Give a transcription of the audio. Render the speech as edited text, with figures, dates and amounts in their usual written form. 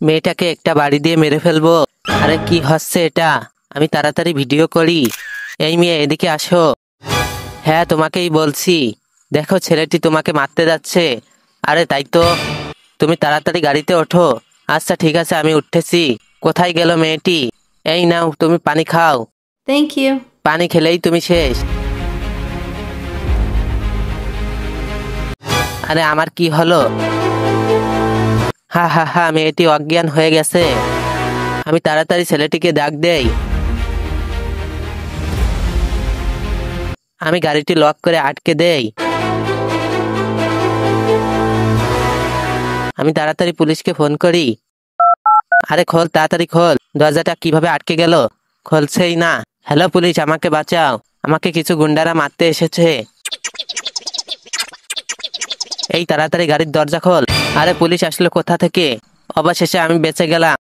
মেয়েটাকে একটা বাড়ি দিয়ে মেরে ফেলবো। আরে কি হচ্ছে এটা? আমি তাড়াতাড়ি ভিডিও করি। এই মেয়ে, এদিকে আসো। হ্যাঁ, তোমাকেই বলছি। দেখো, ছেলেটি তোমাকে মারতে যাচ্ছে। আরে তাই তো। তুমি তাড়াতাড়ি গাড়িতে ওঠো। আচ্ছা ঠিক আছে, আমি উঠতেছি। কোথায় গেল মেয়েটি? এই নাও, তুমি পানি খাও। Thank you. পানি খেলেই তুমি শেষ। আরে আমার কি হলো? হা হা হা, মেয়েটি অজ্ঞান হয়ে গেছে। আমি তাড়াতাড়ি ছেলেটিকে ডাক দেই। আমি গাড়িটি লক করে আটকে দেই। আমি তাড়াতাড়ি পুলিশকে ফোন করি। আরে খোল, তাড়াতাড়ি খোল। দরজাটা কিভাবে আটকে গেল? খুলছেই না। হ্যালো পুলিশ, আমাকে বাঁচাও। আমাকে কিছু গুন্ডারা মারতে এসেছে। এই তাড়াতাড়ি গাড়ির দরজা খোল। আরে পুলিশ আসলো কোথা থেকে? অবশেষে আমি বেঁচে গেলাম।